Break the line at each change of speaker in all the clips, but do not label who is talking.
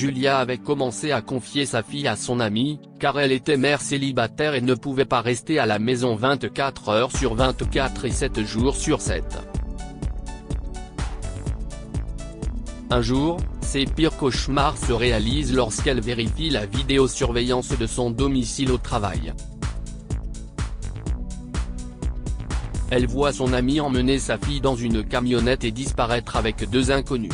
Julia avait commencé à confier sa fille à son amie, car elle était mère célibataire et ne pouvait pas rester à la maison 24 heures sur 24 et 7 jours sur 7. Un jour, ses pires cauchemars se réalisent lorsqu'elle vérifie la vidéosurveillance de son domicile au travail. Elle voit son amie emmener sa fille dans une camionnette et disparaître avec deux inconnus.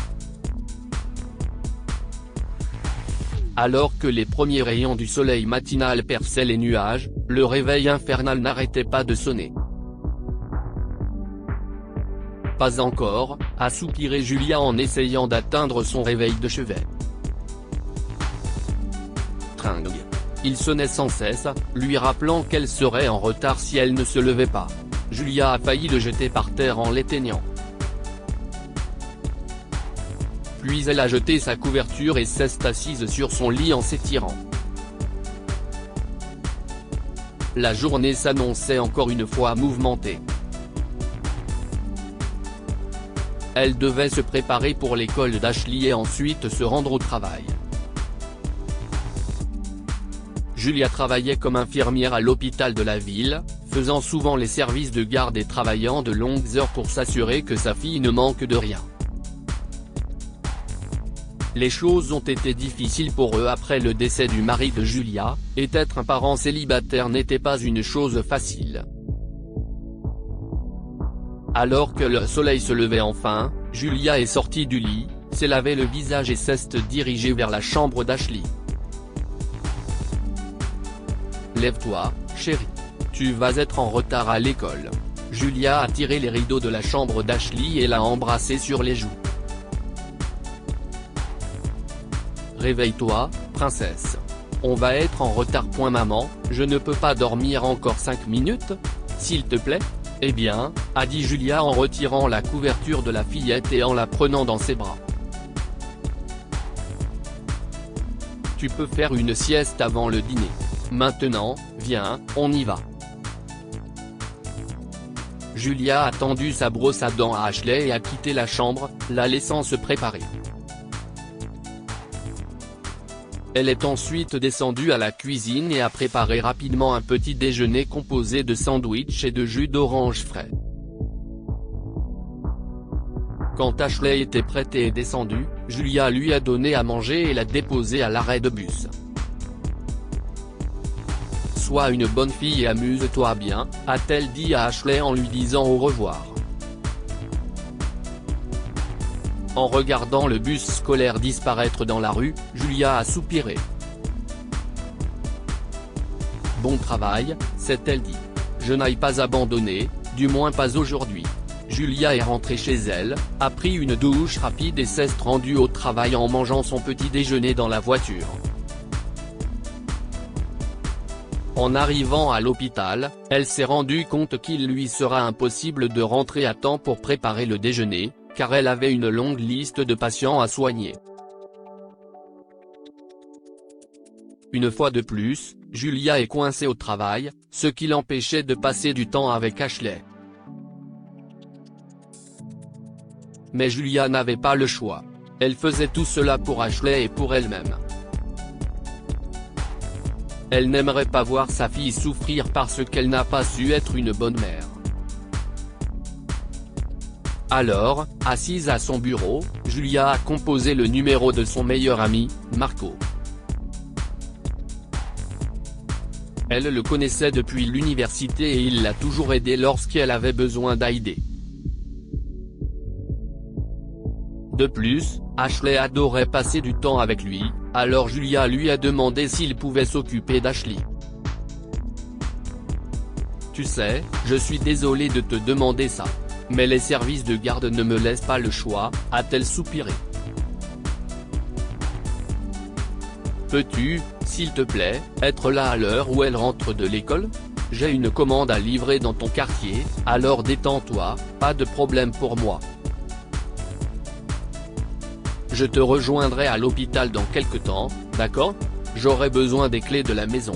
Alors que les premiers rayons du soleil matinal perçaient les nuages, le réveil infernal n'arrêtait pas de sonner. Pas encore, a soupiré Julia en essayant d'atteindre son réveil de chevet. Tring. Il sonnait sans cesse, lui rappelant qu'elle serait en retard si elle ne se levait pas. Julia a failli le jeter par terre en l'éteignant. Puis elle a jeté sa couverture et s'est assise sur son lit en s'étirant. La journée s'annonçait encore une fois mouvementée. Elle devait se préparer pour l'école d'Ashley et ensuite se rendre au travail. Julia travaillait comme infirmière à l'hôpital de la ville, faisant souvent les services de garde et travaillant de longues heures pour s'assurer que sa fille ne manque de rien. Les choses ont été difficiles pour eux après le décès du mari de Julia, et être un parent célibataire n'était pas une chose facile. Alors que le soleil se levait enfin, Julia est sortie du lit, s'est lavé le visage et s'est dirigée vers la chambre d'Ashley. « Lève-toi, chérie. Tu vas être en retard à l'école. » Julia a tiré les rideaux de la chambre d'Ashley et l'a embrassée sur les joues. « Réveille-toi, princesse. On va être en retard. Maman, je ne peux pas dormir encore 5 minutes, s'il te plaît ? » Eh bien, a dit Julia en retirant la couverture de la fillette et en la prenant dans ses bras. Tu peux faire une sieste avant le dîner. Maintenant, viens, on y va. Julia a tendu sa brosse à dents à Ashley et a quitté la chambre, la laissant se préparer. Elle est ensuite descendue à la cuisine et a préparé rapidement un petit déjeuner composé de sandwichs et de jus d'orange frais. Quand Ashley était prête et est descendue, Julia lui a donné à manger et l'a déposée à l'arrêt de bus. « Sois une bonne fille et amuse-toi bien », a-t-elle dit à Ashley en lui disant au revoir. En regardant le bus scolaire disparaître dans la rue, Julia a soupiré. « Bon travail », s'est-elle dit. « Je n'aille pas abandonner, du moins pas aujourd'hui. » Julia est rentrée chez elle, a pris une douche rapide et s'est rendue au travail en mangeant son petit déjeuner dans la voiture. En arrivant à l'hôpital, elle s'est rendue compte qu'il lui sera impossible de rentrer à temps pour préparer le déjeuner, car elle avait une longue liste de patients à soigner. Une fois de plus, Julia est coincée au travail, ce qui l'empêchait de passer du temps avec Ashley. Mais Julia n'avait pas le choix. Elle faisait tout cela pour Ashley et pour elle-même. Elle n'aimerait pas voir sa fille souffrir parce qu'elle n'a pas su être une bonne mère. Alors, assise à son bureau, Julia a composé le numéro de son meilleur ami, Marco. Elle le connaissait depuis l'université et il l'a toujours aidé lorsqu'elle avait besoin d'aide. De plus, Ashley adorait passer du temps avec lui, alors Julia lui a demandé s'il pouvait s'occuper d'Ashley. « Tu sais, je suis désolée de te demander ça. Mais les services de garde ne me laissent pas le choix », a-t-elle soupiré. « Peux-tu, s'il te plaît, être là à l'heure où elle rentre de l'école ? J'ai une commande à livrer dans ton quartier, alors détends-toi, pas de problème pour moi. Je te rejoindrai à l'hôpital dans quelque temps, d'accord ? J'aurai besoin des clés de la maison. »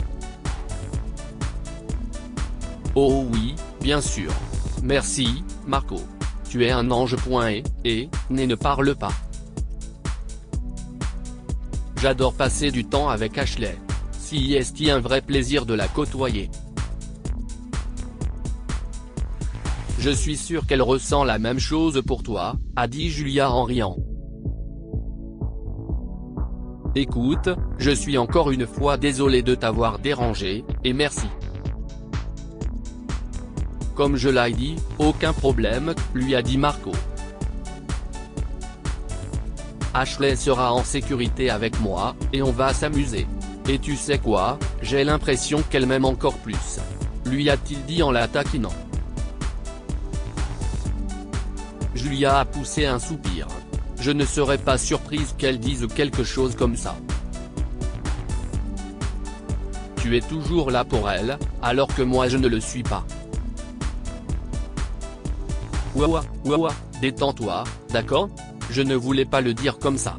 « Oh oui, bien sûr. Merci, Marco. Tu es un ange. Ne parle pas. » J'adore passer du temps avec Ashley. C'est un vrai plaisir de la côtoyer. Je suis sûr qu'elle ressent la même chose pour toi, a dit Julia en riant. Écoute, je suis encore une fois désolé de t'avoir dérangé, et merci. Comme je l'ai dit, aucun problème, lui a dit Marco. Ashley sera en sécurité avec moi, et on va s'amuser. Et tu sais quoi, j'ai l'impression qu'elle m'aime encore plus. Lui a-t-il dit en la taquinant. Julia a poussé un soupir. Je ne serais pas surprise qu'elle dise quelque chose comme ça. Tu es toujours là pour elle, alors que moi je ne le suis pas. Ouah, détends-toi, d'accord ? Je ne voulais pas le dire comme ça.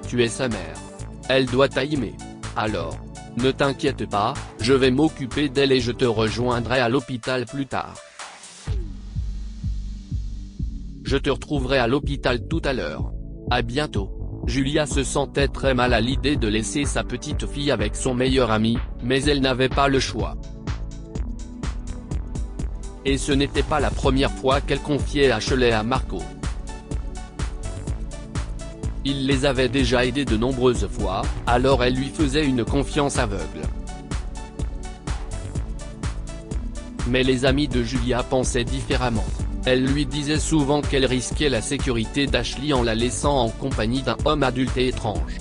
Tu es sa mère. Elle doit t'aimer. Alors, ne t'inquiète pas, je vais m'occuper d'elle et je te rejoindrai à l'hôpital plus tard. Je te retrouverai à l'hôpital tout à l'heure. À bientôt. Julia se sentait très mal à l'idée de laisser sa petite fille avec son meilleur ami, mais elle n'avait pas le choix. Et ce n'était pas la première fois qu'elle confiait Ashley à Marco. Il les avait déjà aidés de nombreuses fois, alors elle lui faisait une confiance aveugle. Mais les amis de Julia pensaient différemment. Elle lui disait souvent qu'elle risquait la sécurité d'Ashley en la laissant en compagnie d'un homme adulte et étrange.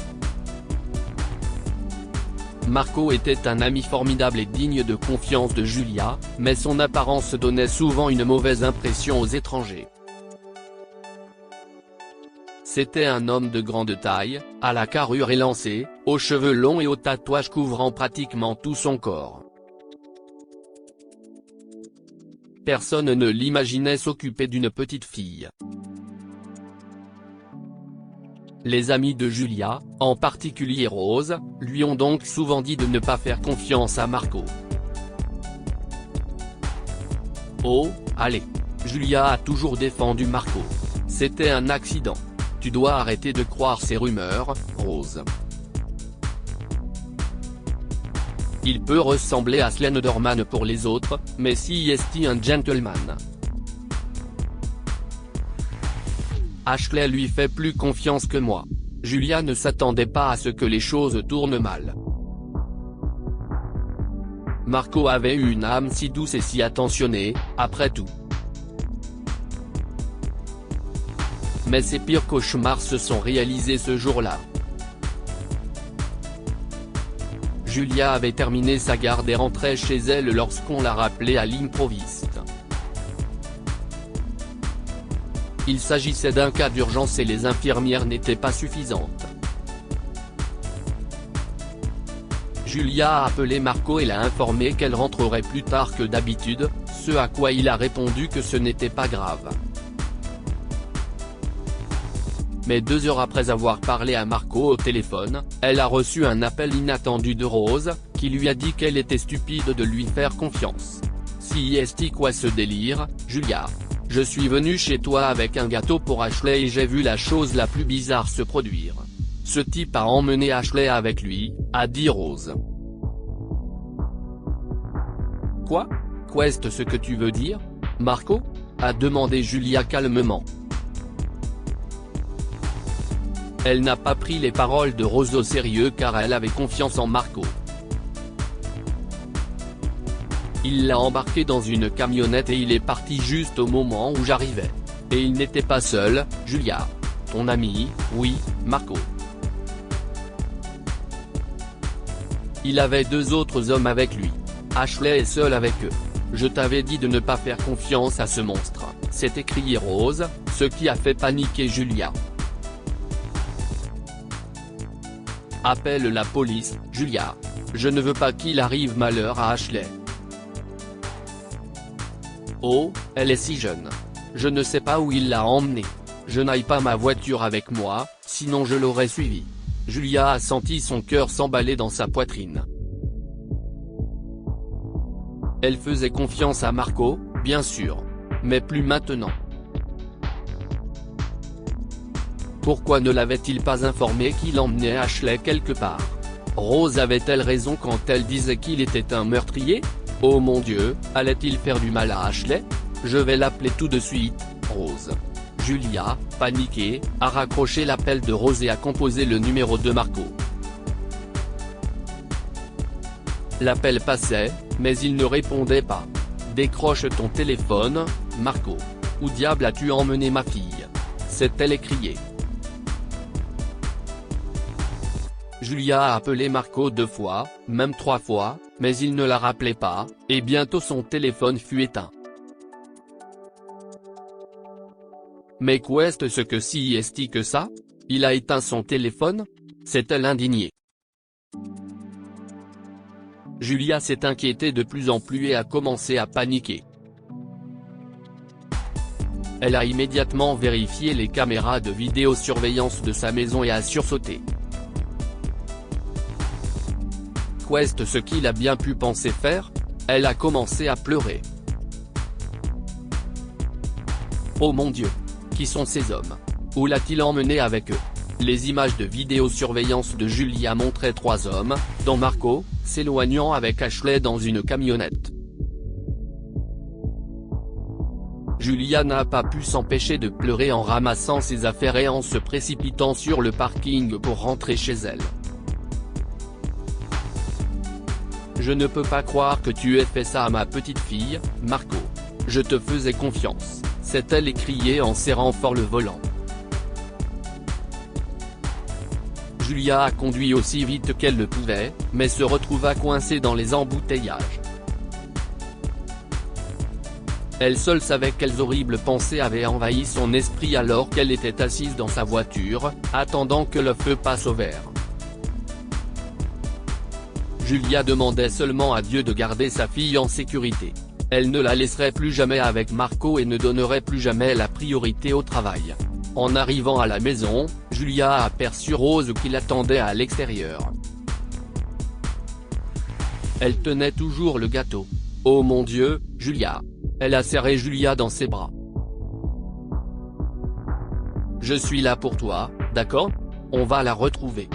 Marco était un ami formidable et digne de confiance de Julia, mais son apparence donnait souvent une mauvaise impression aux étrangers. C'était un homme de grande taille, à la carrure élancée, aux cheveux longs et aux tatouages couvrant pratiquement tout son corps. Personne ne l'imaginait s'occuper d'une petite fille. Les amis de Julia, en particulier Rose, lui ont donc souvent dit de ne pas faire confiance à Marco. Oh, allez. Julia a toujours défendu Marco. C'était un accident. Tu dois arrêter de croire ces rumeurs, Rose. Il peut ressembler à Slenderman pour les autres, mais c'est un gentleman. Ashley lui fait plus confiance que moi. Julia ne s'attendait pas à ce que les choses tournent mal. Marco avait eu une âme si douce et si attentionnée, après tout. Mais ses pires cauchemars se sont réalisés ce jour-là. Julia avait terminé sa garde et rentrait chez elle lorsqu'on l'a rappelée à l'improviste. Il s'agissait d'un cas d'urgence et les infirmières n'étaient pas suffisantes. Julia a appelé Marco et l'a informé qu'elle rentrerait plus tard que d'habitude, ce à quoi il a répondu que ce n'était pas grave. Mais 2 heures après avoir parlé à Marco au téléphone, elle a reçu un appel inattendu de Rose, qui lui a dit qu'elle était stupide de lui faire confiance. C'est quoi ce délire, Julia ? Je suis venu chez toi avec un gâteau pour Ashley et j'ai vu la chose la plus bizarre se produire. Ce type a emmené Ashley avec lui, a dit Rose. Quoi ? Qu'est-ce que tu veux dire, Marco ? A demandé Julia calmement. Elle n'a pas pris les paroles de Rose au sérieux car elle avait confiance en Marco. Il l'a embarqué dans une camionnette et il est parti juste au moment où j'arrivais. Et il n'était pas seul, Julia. Ton ami, oui, Marco. Il avait 2 autres hommes avec lui. Ashley est seule avec eux. Je t'avais dit de ne pas faire confiance à ce monstre, s'est écrié Rose, ce qui a fait paniquer Julia. Appelle la police, Julia. Je ne veux pas qu'il arrive malheur à Ashley. Oh, elle est si jeune. Je ne sais pas où il l'a emmenée. Je n'aille pas ma voiture avec moi, sinon je l'aurais suivie. Julia a senti son cœur s'emballer dans sa poitrine. Elle faisait confiance à Marco, bien sûr. Mais plus maintenant. Pourquoi ne l'avait-il pas informé qu'il emmenait Ashley quelque part? Rose avait-elle raison quand elle disait qu'il était un meurtrier? Oh mon Dieu, allait-il faire du mal à Ashley? Je vais l'appeler tout de suite, Rose. Julia, paniquée, a raccroché l'appel de Rose et a composé le numéro de Marco. L'appel passait, mais il ne répondait pas. Décroche ton téléphone, Marco. Où diable as-tu emmené ma fille? S'est-elle écriée. Julia a appelé Marco 2 fois, même 3 fois, mais il ne la rappelait pas, et bientôt son téléphone fut éteint. Mais qu'est-ce que si est-ce que ça? Il a éteint son téléphone? S'est-elle indignée. Julia s'est inquiétée de plus en plus et a commencé à paniquer. Elle a immédiatement vérifié les caméras de vidéosurveillance de sa maison et a sursauté. Qu'est-ce ce qu'il a bien pu penser faire? Elle a commencé à pleurer. Oh mon Dieu! Qui sont ces hommes? Où l'a-t-il emmené avec eux? Les images de vidéosurveillance de Julia montraient 3 hommes, dont Marco, s'éloignant avec Ashley dans une camionnette. Julia n'a pas pu s'empêcher de pleurer en ramassant ses affaires et en se précipitant sur le parking pour rentrer chez elle. Je ne peux pas croire que tu aies fait ça à ma petite fille, Marco. Je te faisais confiance, s'est-elle écriée en serrant fort le volant. Julia a conduit aussi vite qu'elle le pouvait, mais se retrouva coincée dans les embouteillages. Elle seule savait quelles horribles pensées avaient envahi son esprit alors qu'elle était assise dans sa voiture, attendant que le feu passe au vert. Julia demandait seulement à Dieu de garder sa fille en sécurité. Elle ne la laisserait plus jamais avec Marco et ne donnerait plus jamais la priorité au travail. En arrivant à la maison, Julia a aperçu Rose qui l'attendait à l'extérieur. Elle tenait toujours le gâteau. Oh mon Dieu, Julia! Elle a serré Julia dans ses bras. Je suis là pour toi, d'accord? On va la retrouver.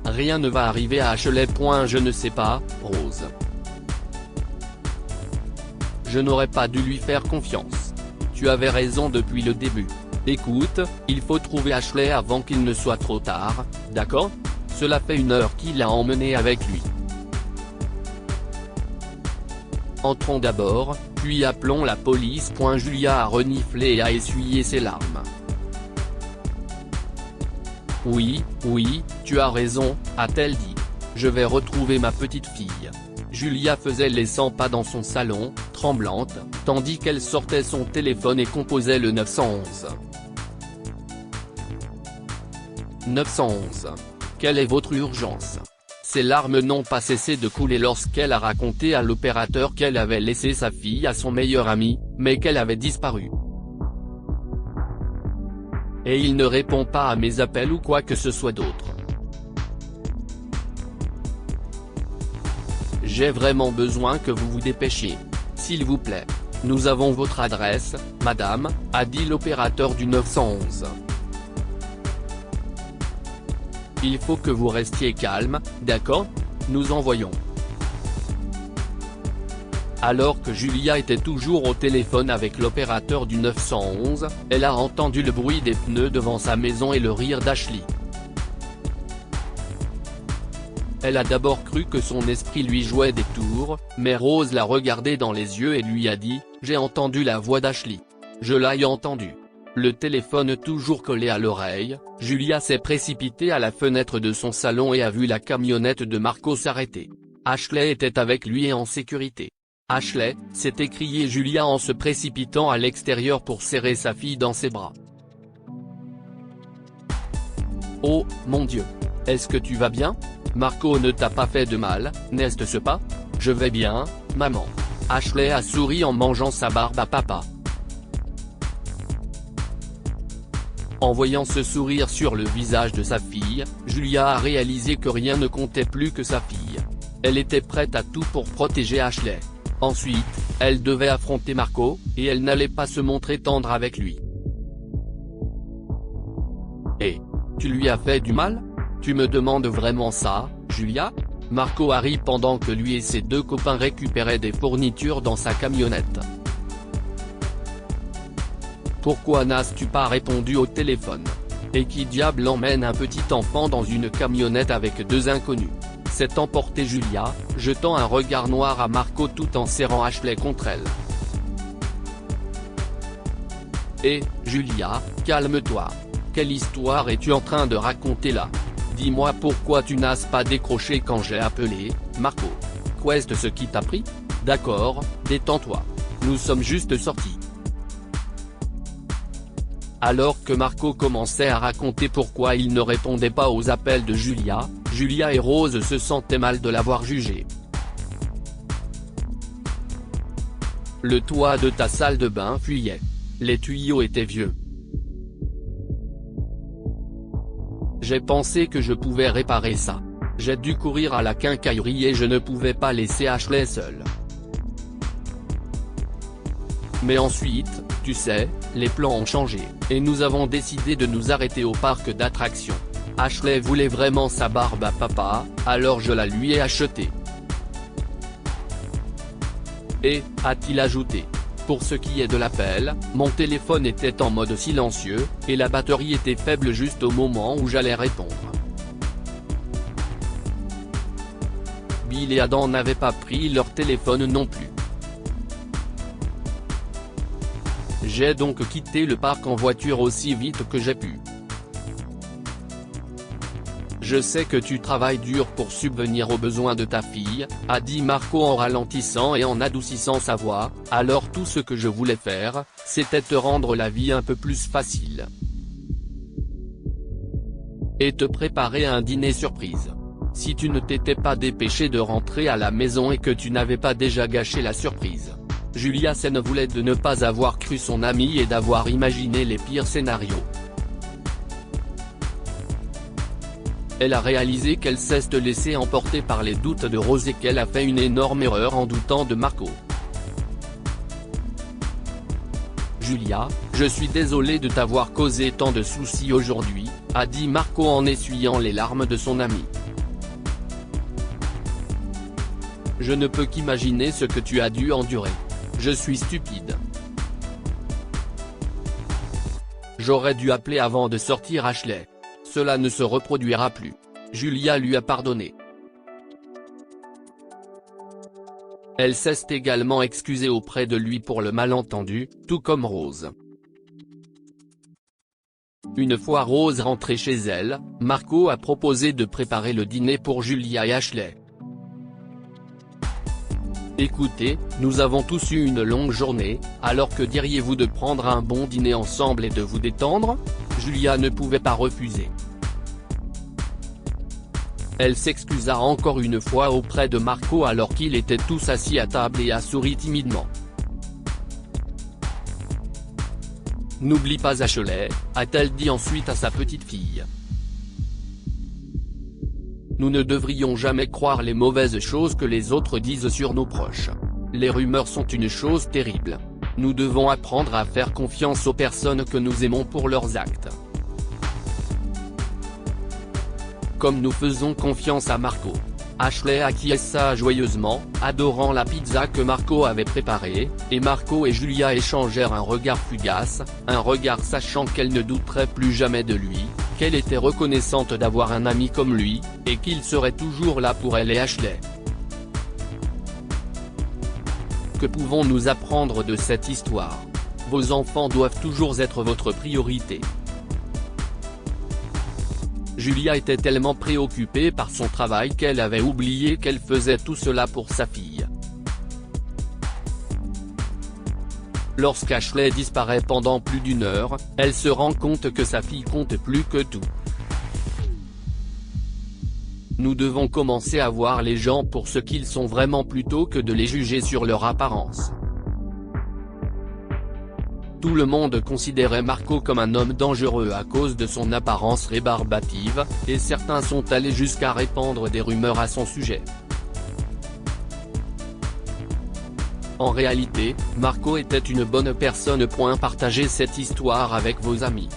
Rien ne va arriver à Ashley. Je ne sais pas, Rose. Je n'aurais pas dû lui faire confiance. Tu avais raison depuis le début. Écoute, il faut trouver Ashley avant qu'il ne soit trop tard, d'accord? Cela fait 1 heure qu'il l'a emmenée avec lui. Entrons d'abord, puis appelons la police. Julia a reniflé et a essuyé ses larmes. Oui, tu as raison, a-t-elle dit. Je vais retrouver ma petite fille. Julia faisait les 100 pas dans son salon, tremblante, tandis qu'elle sortait son téléphone et composait le 911. 911. Quelle est votre urgence? Ses larmes n'ont pas cessé de couler lorsqu'elle a raconté à l'opérateur qu'elle avait laissé sa fille à son meilleur ami, mais qu'elle avait disparu. Et il ne répond pas à mes appels ou quoi que ce soit d'autre. J'ai vraiment besoin que vous vous dépêchiez. S'il vous plaît. Nous avons votre adresse, madame, a dit l'opérateur du 911. Il faut que vous restiez calme, d'accord? Nous envoyons. Alors que Julia était toujours au téléphone avec l'opérateur du 911, elle a entendu le bruit des pneus devant sa maison et le rire d'Ashley. Elle a d'abord cru que son esprit lui jouait des tours, mais Rose l'a regardé dans les yeux et lui a dit « J'ai entendu la voix d'Ashley. Je l'ai entendue ». Le téléphone toujours collé à l'oreille, Julia s'est précipitée à la fenêtre de son salon et a vu la camionnette de Marco s'arrêter. Ashley était avec lui et en sécurité. Ashley, s'est écriée Julia en se précipitant à l'extérieur pour serrer sa fille dans ses bras. Oh, mon Dieu! Est-ce que tu vas bien? Marco ne t'a pas fait de mal, n'est-ce pas? Je vais bien, maman. Ashley a souri en mangeant sa barbe à papa. En voyant ce sourire sur le visage de sa fille, Julia a réalisé que rien ne comptait plus que sa fille. Elle était prête à tout pour protéger Ashley. Ensuite, elle devait affronter Marco, et elle n'allait pas se montrer tendre avec lui. Et tu lui as fait du mal? Tu me demandes vraiment ça, Julia? Marco arrive pendant que lui et ses deux copains récupéraient des fournitures dans sa camionnette. Pourquoi n'as-tu pas répondu au téléphone? Et qui diable emmène un petit enfant dans une camionnette avec deux inconnus? S'est emporté Julia, jetant un regard noir à Marco tout en serrant Ashley contre elle. Et, Julia, calme-toi. Quelle histoire es-tu en train de raconter là? Dis-moi pourquoi tu n'as pas décroché quand j'ai appelé, Marco. Qu'est-ce ce qui t'a pris? D'accord, détends-toi. Nous sommes juste sortis. Alors que Marco commençait à raconter pourquoi il ne répondait pas aux appels de Julia, Julia et Rose se sentaient mal de l'avoir jugé. Le toit de ta salle de bain fuyait. Les tuyaux étaient vieux. J'ai pensé que je pouvais réparer ça. J'ai dû courir à la quincaillerie et je ne pouvais pas laisser Ashley seule. Mais ensuite, tu sais, les plans ont changé, et nous avons décidé de nous arrêter au parc d'attractions. Ashley voulait vraiment sa barbe à papa, alors je la lui ai achetée. Et, a-t-il ajouté. Pour ce qui est de l'appel, mon téléphone était en mode silencieux, et la batterie était faible juste au moment où j'allais répondre. Bill et Adam n'avaient pas pris leur téléphone non plus. J'ai donc quitté le parc en voiture aussi vite que j'ai pu. Je sais que tu travailles dur pour subvenir aux besoins de ta fille, a dit Marco en ralentissant et en adoucissant sa voix, alors tout ce que je voulais faire, c'était te rendre la vie un peu plus facile. Et te préparer un dîner surprise. Si tu ne t'étais pas dépêché de rentrer à la maison et que tu n'avais pas déjà gâché la surprise. Julia s'en voulait de ne pas avoir cru son ami et d'avoir imaginé les pires scénarios. Elle a réalisé qu'elle s'est laissée emporter par les doutes de Rose et qu'elle a fait une énorme erreur en doutant de Marco. Julia, je suis désolé de t'avoir causé tant de soucis aujourd'hui, a dit Marco en essuyant les larmes de son ami. Je ne peux qu'imaginer ce que tu as dû endurer. Je suis stupide. J'aurais dû appeler avant de sortir Ashley. Cela ne se reproduira plus. Julia lui a pardonné. Elle s'est également excusée auprès de lui pour le malentendu, tout comme Rose. Une fois Rose rentrée chez elle, Marco a proposé de préparer le dîner pour Julia et Ashley. Écoutez, nous avons tous eu une longue journée, alors que diriez-vous de prendre un bon dîner ensemble et de vous détendre? Julia ne pouvait pas refuser. Elle s'excusa encore une fois auprès de Marco alors qu'ils étaient tous assis à table et a souri timidement. N'oublie pas Ashley, a-t-elle dit ensuite à sa petite fille. Nous ne devrions jamais croire les mauvaises choses que les autres disent sur nos proches. Les rumeurs sont une chose terrible. Nous devons apprendre à faire confiance aux personnes que nous aimons pour leurs actes. Comme nous faisons confiance à Marco. Ashley acquiesça joyeusement, adorant la pizza que Marco avait préparée, et Marco et Julia échangèrent un regard fugace, un regard sachant qu'elle ne douterait plus jamais de lui, qu'elle était reconnaissante d'avoir un ami comme lui, et qu'il serait toujours là pour elle et Ashley. Que pouvons-nous apprendre de cette histoire? Vos enfants doivent toujours être votre priorité. Julia était tellement préoccupée par son travail qu'elle avait oublié qu'elle faisait tout cela pour sa fille. Lorsqu'Ashley disparaît pendant plus d'une heure, elle se rend compte que sa fille compte plus que tout. Nous devons commencer à voir les gens pour ce qu'ils sont vraiment plutôt que de les juger sur leur apparence. Tout le monde considérait Marco comme un homme dangereux à cause de son apparence rébarbative, et certains sont allés jusqu'à répandre des rumeurs à son sujet. En réalité, Marco était une bonne personne. Partagez cette histoire avec vos amis.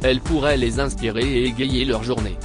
Elle pourrait les inspirer et égayer leur journée.